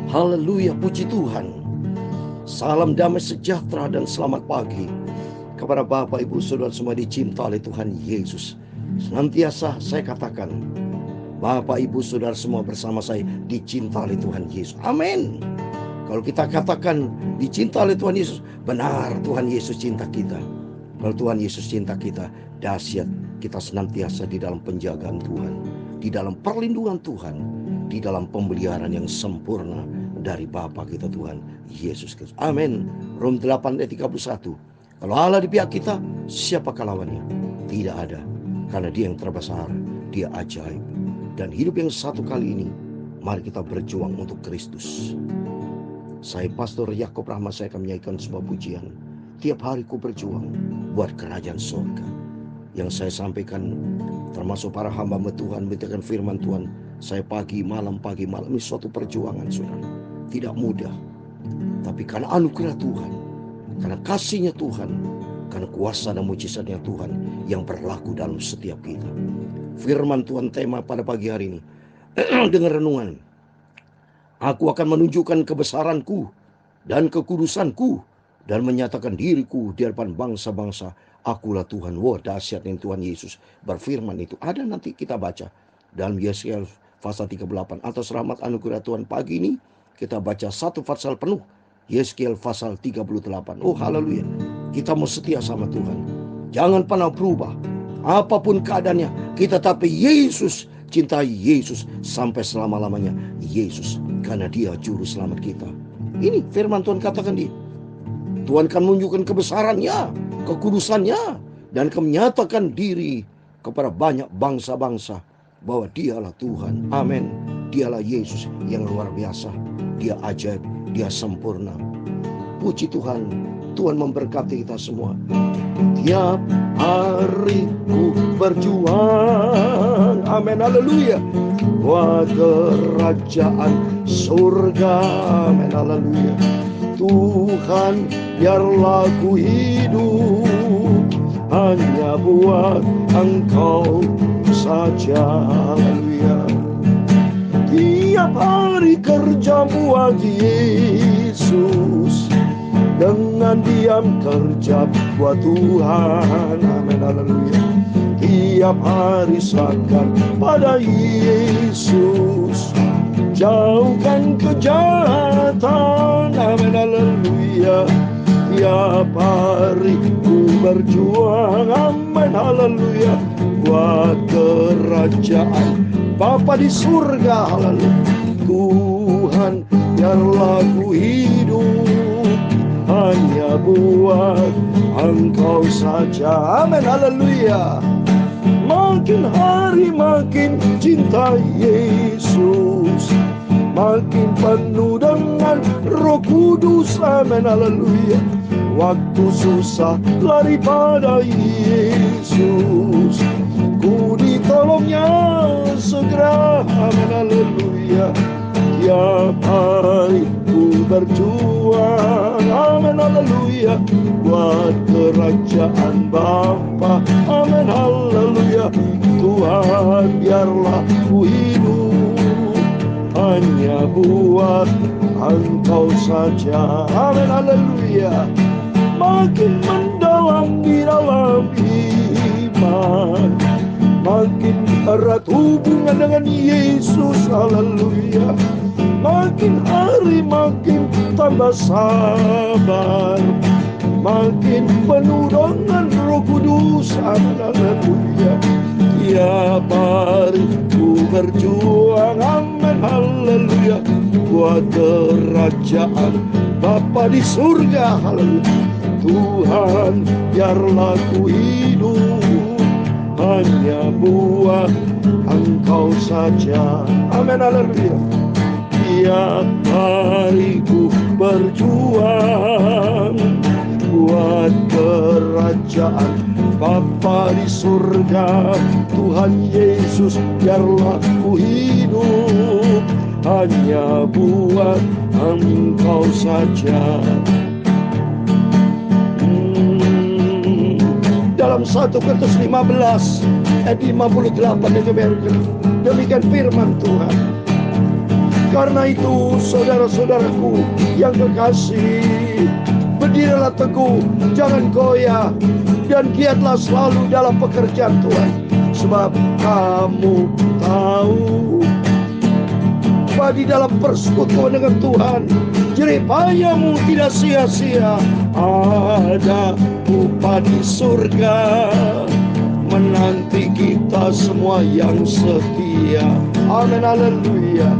Haleluya, puji Tuhan. Salam damai sejahtera dan selamat pagi kepada Bapak, Ibu, Saudara semua dicinta oleh Tuhan Yesus. Senantiasa saya katakan, Bapak, Ibu, Saudara semua bersama saya dicinta oleh Tuhan Yesus. Amin. Kalau kita katakan dicinta oleh Tuhan Yesus, benar Tuhan Yesus cinta kita. Kalau Tuhan Yesus cinta kita, dahsyat kita senantiasa di dalam penjagaan Tuhan, di dalam perlindungan Tuhan, di dalam pemeliharaan yang sempurna dari Bapa kita Tuhan Yesus Kristus. Amin. Rom 8 ayat 31. Kalau Allah di pihak kita, siapakah lawannya? Tidak ada. Karena Dia yang terbesar, Dia ajaib. Dan hidup yang satu kali ini, mari kita berjuang untuk Kristus. Saya Pastor Yakob Rahmat, saya akan menyanyikan sebuah pujian. Tiap hari ku berjuang buat kerajaan surga. Yang saya sampaikan termasuk para hamba Tuhan, memberitakan firman Tuhan. Saya pagi malam ini suatu perjuangan, saudara. Tidak mudah. Tapi karena anugerah Tuhan, karena kasihnya Tuhan, karena kuasa dan mujizatnya Tuhan yang berlaku dalam setiap kita. Firman Tuhan tema pada pagi hari ini dengan renungan. Aku akan menunjukkan kebesaranku dan kekudusanku dan menyatakan diriku di hadapan bangsa-bangsa. Akulah Tuhan. Wah, dahsyatnya Tuhan Yesus berfirman itu. Ada nanti kita baca dalam Yesaya pasal 38. Atas rahmat anugerah Tuhan pagi ini kita baca satu pasal penuh. Yesaya pasal 38. Oh, haleluya. Kita mau setia sama Tuhan. Jangan pernah berubah. Apapun keadaannya, kita tapi Yesus, cintai Yesus sampai selama-lamanya. Yesus, karena Dia juru selamat kita. Ini firman Tuhan katakan dia. Tuhan akan menunjukkan kebesarannya, kekudusannya, dan akan menyatakan diri kepada banyak bangsa-bangsa bahwa Dialah Tuhan. Amin. Dialah Yesus yang luar biasa. Dia ajaib, Dia sempurna. Puji Tuhan. Tuhan memberkati kita semua. Tiap hari ku berjuang, amin, haleluya, buat kerajaan surga, amin, haleluya. Tuhan, biarlah ku hidup hanya buat Engkau saja, haleluya. Tiap hari kerja buat Yesus, dengan diam kerja buat Tuhan, amin, haleluya. Tiap hari serahkan pada Yesus, jauhkan kejahatan, amin, haleluya. Tiap hari ku berjuang, amin, haleluya, buat kerajaan Bapa di surga, haleluya. Tuhan, biarlah ku hidup hanya buat Engkau saja, amin, haleluya. Makin hari makin cinta Yesus, makin penuh dengan Roh Kudus, amin, haleluya. Waktu susah lari pada Yesus, ku ditolongnya segera, amin, haleluya. Tiap hari ku berjuang, amin, haleluya, buat kerajaan Bapa, amin, haleluya. Tuhan, biarlah ku hidup hanya buat Engkau saja, amin, haleluya. Makin mendalam di dalam iman, makin erat hubungan dengan Yesus, haleluya. Makin hari makin tambah sabar, makin penuh dengan Roh Kudus, amin, haleluya. Tiap hari ku berjuang, amin, haleluya, buat kerajaan Bapa di surga, haleluya. Tuhan, biarlah ku hidup hanya buat Engkau saja, amin, haleluya. Tiap hari ku berjuang buat kerajaan Bapa di surga. Tuhan Yesus, biarlah ku hidup hanya buat Engkau saja. Dalam 1 Korintus 15 ayat 58 demikian firman Tuhan. Karena itu saudara-saudaraku yang kekasih, berdirilah teguh, jangan goyah, dan giatlah selalu dalam pekerjaan Tuhan. Sebab kamu tahu bahwa di dalam persekutuan dengan Tuhan, jerih payahmu tidak sia-sia. Ada upah di surga menanti kita semua yang setia. Amin, haleluya.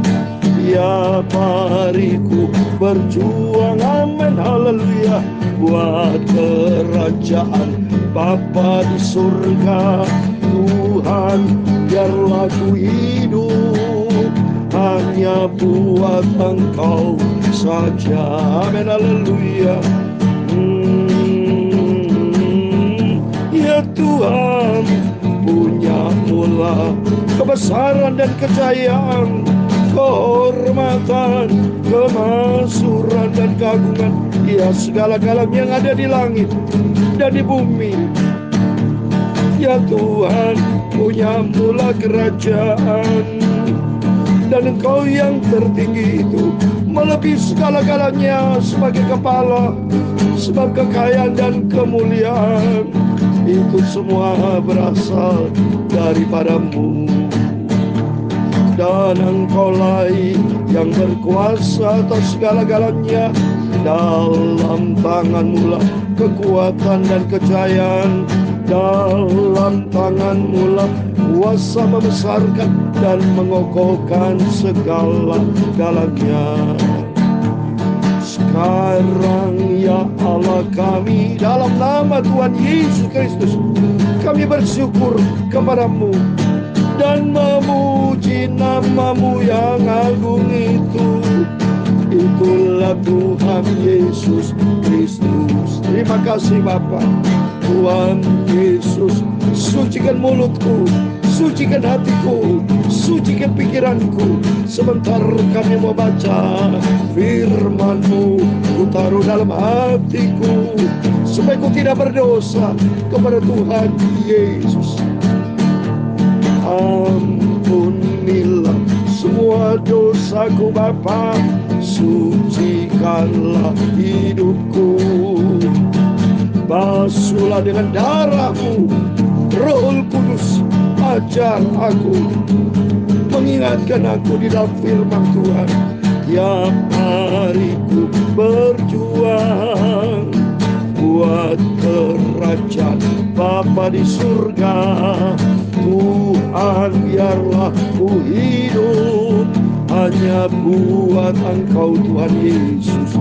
Tiap hariku berjuang, amin, haleluya, buat kerajaan Bapa di surga. Tuhan, biarlah ku hidup hanya buat Engkau saja. Amin, haleluya. Ya Tuhan, punya mula kebesaran dan kejayaan, kehormatan, kemasyhuran dan keagungan. Ya, segala-galanya yang ada di langit dan di bumi. Ya Tuhan, punya mula kerajaan, dan Engkau yang tertinggi itu melebihi segala-galanya sebagai kepala. Sebab kekayaan dan kemuliaan itu semua berasal daripada-Mu. Dan Engkaulah yang berkuasa atas segala-galanya. Dalam tangan-Mu lah kekuatan dan kejayaan. Dalam tangan-Mu lah kuasa membesarkan dan mengokohkan segala-galanya. Sekarang ya Allah kami, dalam nama Tuhan Yesus Kristus, kami bersyukur kepada-Mu dan memuji nama-Mu yang agung itu. Itulah Tuhan Yesus Kristus. Terima kasih Bapa. Tuhan Yesus, sucikan mulutku, sucikan hatiku, sucikan pikiranku. Sebentar kami mau baca firman-Mu, ku taruh dalam hatiku, supaya ku tidak berdosa kepada Tuhan Yesus. Ampunilah semua dosaku Bapa, sucikanlah hidupku. Basuhlah dengan darah-Mu, Roh Kudus, ajar aku, mengingatkan aku di dalam firman Tuhan. Tiap hari ku berjuang buat kerajaan Bapa di surga. Tuhan, biarlah ku hidup hanya buat Engkau Tuhan Yesus.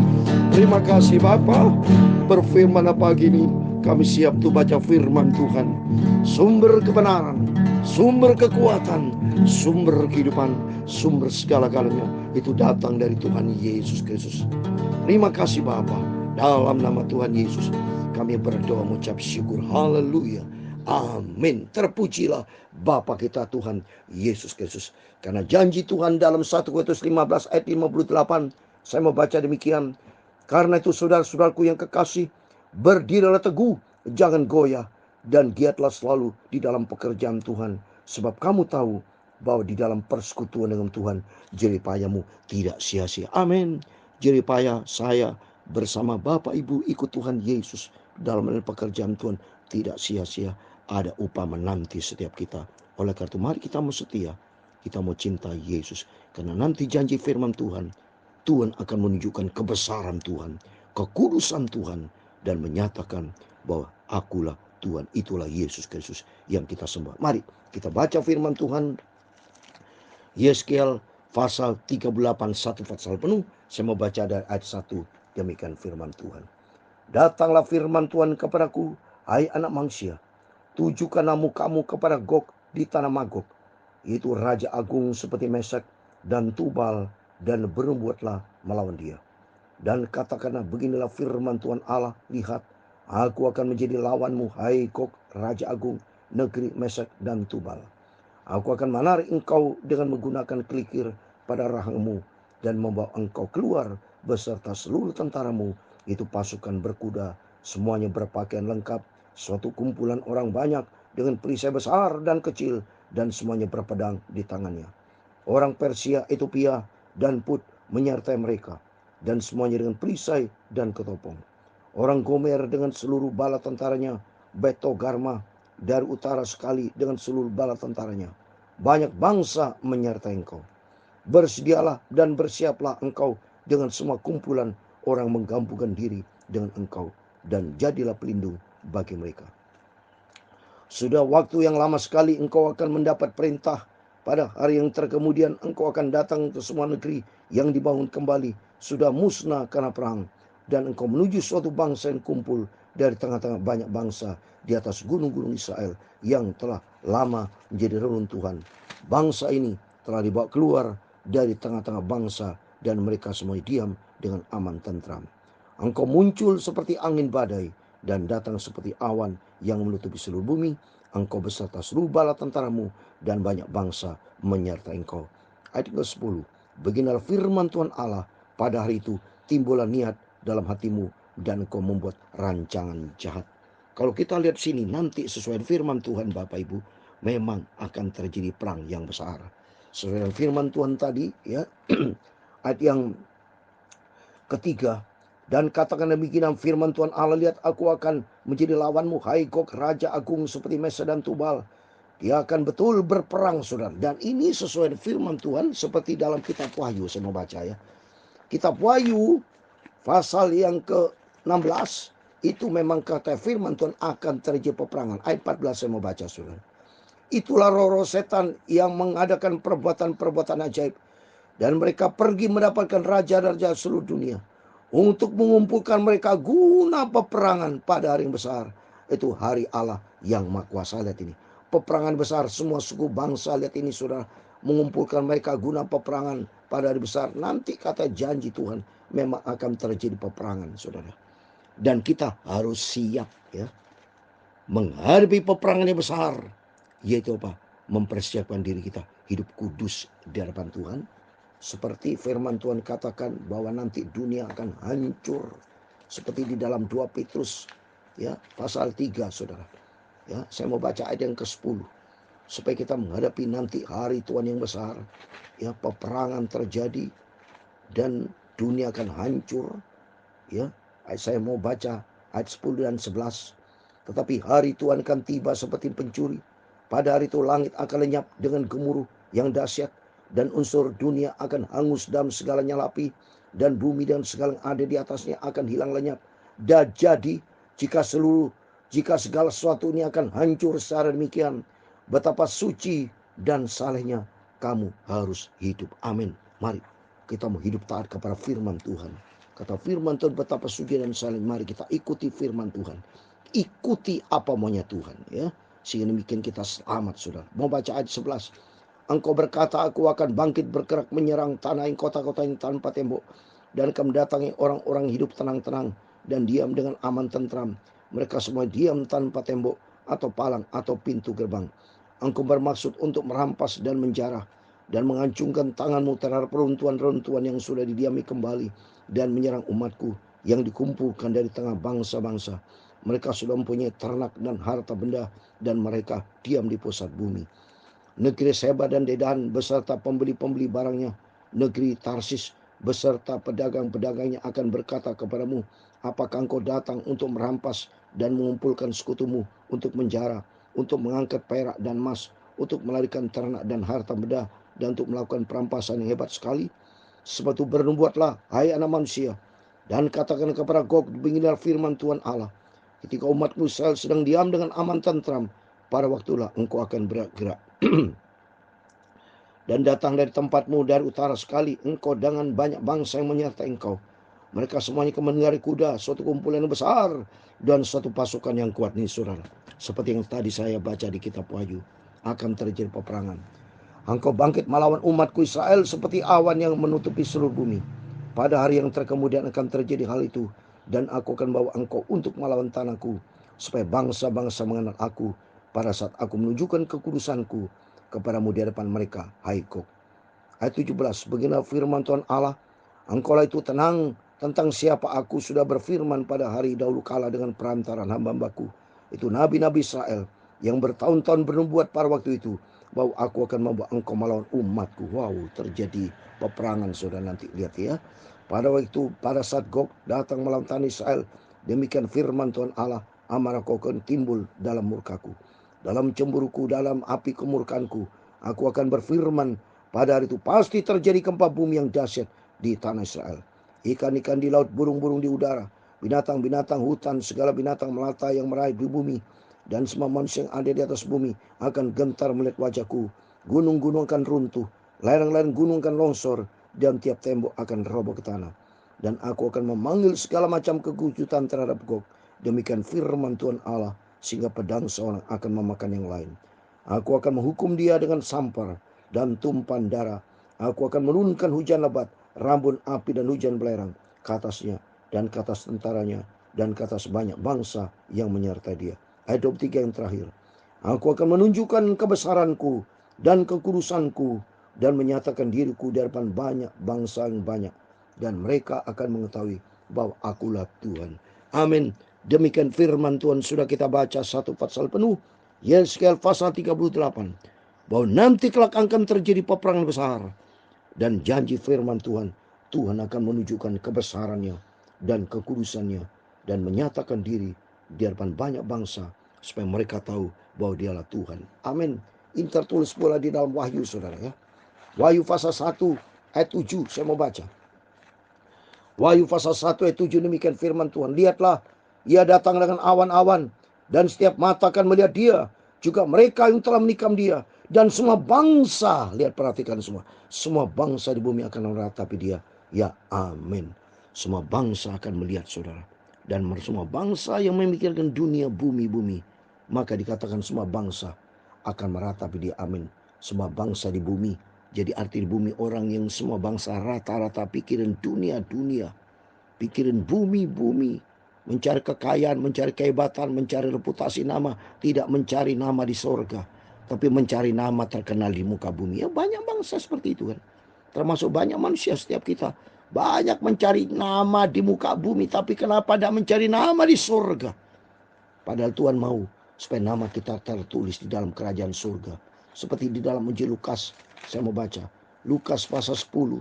Terima kasih Bapa. Berfirman pagi ini kami siap untuk baca firman Tuhan. Sumber kebenaran, sumber kekuatan, sumber kehidupan, sumber segala-galanya itu datang dari Tuhan Yesus Kristus. Terima kasih Bapa. Dalam nama Tuhan Yesus kami berdoa mengucap syukur. Haleluya. Amin. Terpujilah Bapa kita Tuhan Yesus Kristus. Karena janji Tuhan dalam 1 Korintus 15 ayat 58. Saya mau baca demikian. Karena itu saudara-saudaraku yang kekasih, berdirilah teguh, jangan goyah, dan giatlah selalu di dalam pekerjaan Tuhan. Sebab kamu tahu bahwa di dalam persekutuan dengan Tuhan, jerih payahmu tidak sia-sia. Amin. Jerih payah saya bersama Bapak Ibu ikut Tuhan Yesus dalam pekerjaan Tuhan tidak sia-sia. Ada upah menanti setiap kita. Oleh karena itu mari kita mau setia, kita mau cinta Yesus. Karena nanti janji firman Tuhan, Tuhan akan menunjukkan kebesaran Tuhan, kekudusan Tuhan, dan menyatakan bahwa akulah Tuhan. Itulah Yesus Kristus yang kita sembah. Mari kita baca firman Tuhan. Yeskiel pasal 38, satu pasal penuh. Saya mau baca dari ayat 1. Demikian firman Tuhan. Datanglah firman Tuhan kepadaku, hai anak manusia, tujukanlah mukamu kepada Gog di tanah Magog, yaitu raja agung seperti Mesek dan Tubal, dan berbuatlah melawan dia. Dan katakanlah, beginilah firman Tuhan Allah, lihat, aku akan menjadi lawanmu, hai Gog, raja agung, negeri Mesek dan Tubal. Aku akan menarik engkau dengan menggunakan kelikir pada rahangmu, dan membawa engkau keluar beserta seluruh tentaramu, itu pasukan berkuda, semuanya berpakaian lengkap, suatu kumpulan orang banyak dengan perisai besar dan kecil, dan semuanya berpedang di tangannya. Orang Persia, Ethiopia, dan Put menyertai mereka, dan semuanya dengan perisai dan ketopong. Orang Gomer dengan seluruh bala tentaranya, Betogarma dari utara sekali dengan seluruh bala tentaranya. Banyak bangsa menyertai engkau. Bersedialah dan bersiaplah engkau dengan semua kumpulan orang menggabungkan diri dengan engkau, dan jadilah pelindung bagi mereka. Sudah waktu yang lama sekali engkau akan mendapat perintah. Pada hari yang terkemudian engkau akan datang ke semua negeri yang dibangun kembali, sudah musnah karena perang. Dan engkau menuju suatu bangsa yang kumpul dari tengah-tengah banyak bangsa di atas gunung-gunung Israel yang telah lama menjadi reruntuhan. Bangsa ini telah dibawa keluar dari tengah-tengah bangsa, dan mereka semua diam dengan aman tentram. Engkau muncul seperti angin badai dan datang seperti awan yang menutupi seluruh bumi. Engkau beserta seluruh bala tentaramu, dan banyak bangsa menyertai engkau. Ayat ke-10. Beginilah firman Tuhan Allah, pada hari itu timbullah niat dalam hatimu, dan engkau membuat rancangan jahat. Kalau kita lihat sini, nanti sesuai firman Tuhan Bapak Ibu, memang akan terjadi perang yang besar. Sesuai dengan firman Tuhan tadi, ya, ayat yang ketiga. Dan katakan demikian firman Tuhan Allah, lihat aku akan menjadi lawanmu, hai Gog, raja agung seperti Mesa dan Tubal. Dia akan betul berperang, saudara. Dan ini sesuai dengan firman Tuhan seperti dalam kitab Wahyu. Saya mau baca ya. Kitab Wahyu pasal yang ke-16 itu memang kata firman Tuhan akan terjadi peperangan. Ayat 14 saya mau baca, saudara. Itulah roh-roh setan yang mengadakan perbuatan-perbuatan ajaib, dan mereka pergi mendapatkan raja-raja seluruh dunia untuk mengumpulkan mereka guna peperangan pada hari yang besar. Itu hari Allah yang Maha Kuasa. Lihat ini, peperangan besar, semua suku bangsa. Lihat ini saudara, mengumpulkan mereka guna peperangan pada hari besar. Nanti kata janji Tuhan memang akan terjadi peperangan, saudara. Dan kita harus siap ya menghadapi peperangan yang besar, yaitu apa? Mempersiapkan diri kita hidup kudus di hadapan Tuhan. Seperti firman Tuhan katakan bahwa nanti dunia akan hancur. Seperti di dalam 2 Petrus ya, pasal 3 saudara. Ya, saya mau baca ayat yang ke-10. Supaya kita menghadapi nanti hari Tuhan yang besar. Ya, peperangan terjadi dan dunia akan hancur. Ya, saya mau baca ayat 10 dan 11. Tetapi hari Tuhan akan tiba seperti pencuri. Pada hari itu langit akan lenyap dengan gemuruh yang dahsyat, dan unsur dunia akan hangus dalam segala nyala api, dan bumi dan segala yang ada di atasnya akan hilang lenyap. Dan jadi jika segala sesuatu ini akan hancur secara demikian, betapa suci dan salehnya kamu harus hidup. Amin. Mari kita mau hidup taat kepada firman Tuhan. Kata firman Tuhan betapa suci dan saleh. Mari kita ikuti firman Tuhan. Ikuti apa maunya Tuhan ya. Sehingga demikian kita selamat, saudara. Mau baca ayat 11. Engkau berkata, aku akan bangkit bergerak menyerang tanah yang kota-kota yang tanpa tembok, dan akan mendatangi orang-orang hidup tenang-tenang dan diam dengan aman tentram. Mereka semua diam tanpa tembok atau palang atau pintu gerbang. Engkau bermaksud untuk merampas dan menjarah dan menghancurkan tanganmu terhadap runtuhan-runtuhan yang sudah didiami kembali, dan menyerang umatku yang dikumpulkan dari tengah bangsa-bangsa. Mereka sudah mempunyai ternak dan harta benda, dan mereka diam di pusat bumi. Negeri Seba dan Dedan beserta pembeli-pembeli barangnya, negeri Tarsis beserta pedagang-pedagangnya akan berkata kepadamu, apakah engkau datang untuk merampas dan mengumpulkan sekutumu, untuk menjara, untuk mengangkat perak dan emas, untuk melarikan ternak dan harta benda, dan untuk melakukan perampasan yang hebat sekali? Sebab itu bernubuatlah, hai anak manusia, dan katakan kepada Gog, beginilah firman Tuhan Allah. Ketika umatku Israel sedang diam dengan aman tentram, pada waktulah engkau akan bergerak dan datang dari tempatmu dari utara sekali, engkau dengan banyak bangsa yang menyertai engkau. Mereka semuanya akan menunggangi kuda, suatu kumpulan yang besar dan suatu pasukan yang kuat. Nih saudara, seperti yang tadi saya baca di kitab Wahyu, akan terjadi peperangan. Engkau bangkit melawan umatku Israel seperti awan yang menutupi seluruh bumi. Pada hari yang terkemudian akan terjadi hal itu, dan aku akan bawa engkau untuk melawan tanahku, supaya bangsa-bangsa mengenal aku pada saat aku menunjukkan kekudusanku kepadamu di hadapan mereka, hai Gog. Ayat 17, beginilah firman Tuhan Allah, engkaulah itu tenang tentang siapa aku sudah berfirman pada hari dahulu kala dengan perantaran hamba-hambaku, itu nabi-nabi Israel, yang bertahun-tahun bernubuat pada waktu itu, bahwa aku akan membawa engkau melawan umatku. Wow, terjadi peperangan, saudara. Nanti lihat ya. Pada saat Gog datang melawan tanah Israel, demikian firman Tuhan Allah, amarahku akan timbul dalam murkaku, dalam cemburuku, dalam api kemurkanku. Aku akan berfirman pada hari itu, pasti terjadi gempa bumi yang dahsyat di tanah Israel. Ikan-ikan di laut, burung-burung di udara, binatang-binatang hutan, segala binatang melata yang meraih di bumi, dan semua manusia yang ada di atas bumi akan gentar melihat wajahku. Gunung-gunung akan runtuh, lereng-lereng gunung akan longsor, dan tiap tembok akan roboh ke tanah. Dan aku akan memanggil segala macam kekujutan terhadap Gog. Demikian firman Tuhan Allah, sehingga pedang seorang akan memakan yang lain. Aku akan menghukum dia dengan sampar dan tumpahan darah. Aku akan menurunkan hujan lebat, rambun api dan hujan belerang ke atasnya dan ke atas tentaranya dan ke atas banyak bangsa yang menyertai dia. Ayat 23 yang terakhir. Aku akan menunjukkan kebesaranku dan kekudusanku dan menyatakan diriku di hadapan banyak bangsa yang banyak, dan mereka akan mengetahui bahwa akulah Tuhan. Amin. Demikian firman Tuhan. Sudah kita baca satu pasal penuh, Yesaya pasal 38, bahwa nanti kelak akan terjadi peperangan besar, dan janji firman Tuhan, Tuhan akan menunjukkan kebesarannya dan kekudusannya dan menyatakan diri di hadapan banyak bangsa supaya mereka tahu bahwa dialah Tuhan. Amin. Ini tertulis pula di dalam Wahyu, saudara ya. Wahyu pasal 1 ayat 7, saya mau baca. Wahyu pasal 1 ayat 7, demikian firman Tuhan. Lihatlah, ia datang dengan awan-awan, dan setiap mata akan melihat dia, juga mereka yang telah menikam dia, dan semua bangsa, lihat perhatikan semua bangsa di bumi akan meratapi dia. Ya, amin. Semua bangsa akan melihat, saudara. Dan semua bangsa yang memikirkan dunia, bumi, maka dikatakan semua bangsa akan meratapi dia. Amin. Semua bangsa di bumi. Jadi arti di bumi, orang yang semua bangsa rata-rata pikirin dunia, pikirin bumi, mencari kekayaan, mencari kehebatan, mencari reputasi nama, tidak mencari nama di sorga, tapi mencari nama terkenal di muka bumi. Ya, banyak bangsa seperti itu kan, termasuk banyak manusia. Setiap kita banyak mencari nama di muka bumi, tapi kenapa tidak mencari nama di sorga? Padahal Tuhan mau supaya nama kita tertulis di dalam kerajaan surga. Seperti di dalam Injil Lukas, saya mau baca. Lukas pasal 10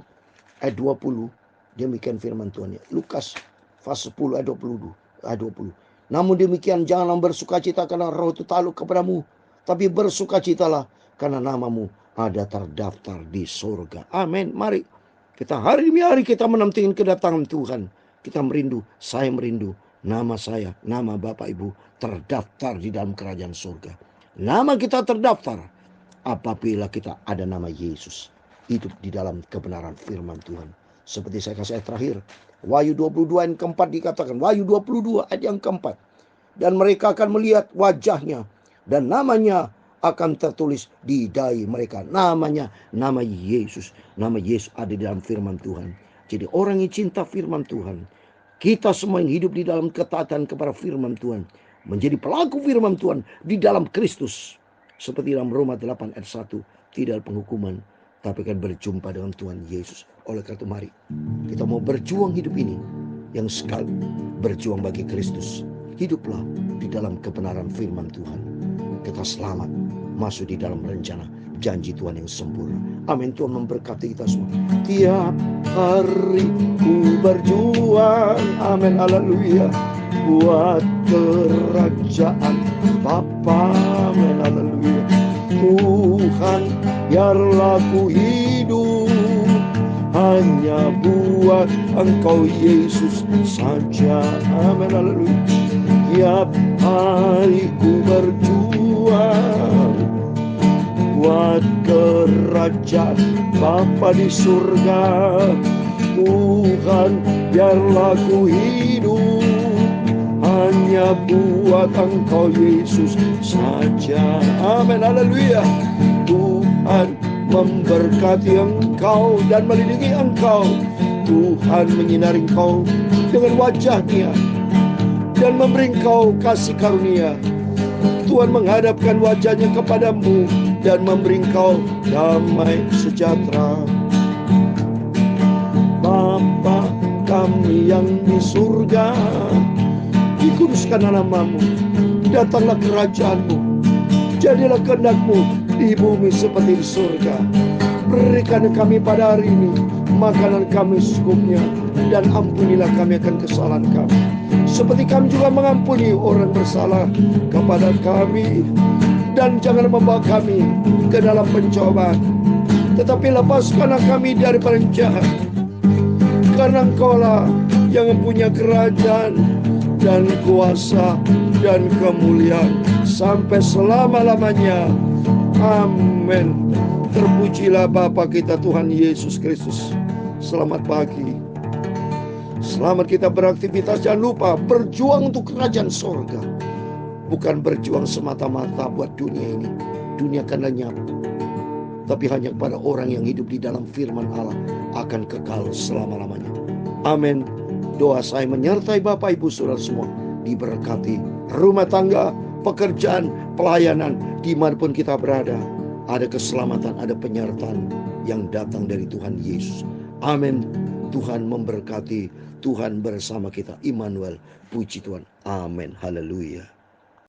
ayat 20. Demikian firman Tuhan ya. Lukas pasal 10 ayat 20. Namun demikian janganlah bersukacita karena roh itu takluk kepadamu, tapi bersukacitalah karena namamu ada terdaftar di surga. Amin. Mari kita hari demi hari kita menantikan kedatangan Tuhan. Kita merindu, saya merindu nama saya, nama Bapak Ibu terdaftar di dalam kerajaan surga. Nama kita terdaftar apabila kita ada nama Yesus, hidup di dalam kebenaran firman Tuhan. Seperti saya kasih ayat terakhir, Wahyu 22 yang keempat dikatakan, Wahyu 22 ayat yang keempat, dan mereka akan melihat wajahnya, dan namanya akan tertulis di dahi mereka. Namanya, nama Yesus. Nama Yesus ada di dalam firman Tuhan. Jadi orang yang cinta firman Tuhan, kita semua yang hidup di dalam ketaatan kepada firman Tuhan, menjadi pelaku firman Tuhan di dalam Kristus. Seperti dalam Roma 8 ayat 1, tidak ada penghukuman, tapi akan berjumpa dengan Tuhan Yesus. Oleh karena itu mari kita mau berjuang hidup ini yang sekali berjuang bagi Kristus. Hiduplah di dalam kebenaran firman Tuhan. Kita selamat masuk di dalam rencana janji Tuhan yang sempurna. Amin. Tuhan memberkati kita semua. Tiap hari ku berjuang, amin, haleluya, buat kerajaan Bapa, amin, haleluya. Tuhan, biarlah ku hidup hanya buat Engkau Yesus saja, amin, haleluya. Tiap hari ku berjuang buat kerajaan Bapa di surga. Tuhan, biarlah ku hidup hanya buat Engkau Yesus saja, amin, haleluya. Tuhan memberkati engkau dan melindungi engkau. Tuhan menyinari engkau dengan wajah-Nya dan memberi engkau kasih karunia. Tuhan menghadapkan wajahnya kepadamu dan memberi engkau damai sejahtera. Bapa kami yang di surga, dikuduskanlah namamu, datanglah kerajaanmu, jadilah kehendak-Mu di bumi seperti di surga. Berikan kami pada hari ini makanan kami secukupnya, dan ampunilah kami akan kesalahan kami, seperti kami juga mengampuni orang bersalah kepada kami. Dan jangan membawa kami ke dalam pencobaan, tetapi lepaskanlah kami daripada yang jahat. Karena Engkaulah yang mempunyai kerajaan dan kuasa dan kemuliaan sampai selama-lamanya. Amin. Terpujilah Bapa kita Tuhan Yesus Kristus. Selamat pagi. Selamat kita beraktivitas. Jangan lupa berjuang untuk kerajaan sorga. Bukan berjuang semata-mata buat dunia ini. Dunia akan lenyap, tapi hanya kepada orang yang hidup di dalam firman Allah akan kekal selama-lamanya. Amin. Doa saya menyertai Bapak Ibu Saudara semua, diberkati rumah tangga, pekerjaan, pelayanan, dimanapun kita berada. Ada keselamatan, ada penyertaan yang datang dari Tuhan Yesus. Amin. Tuhan memberkati, Tuhan bersama kita. Immanuel, puji Tuhan. Amin. Haleluya.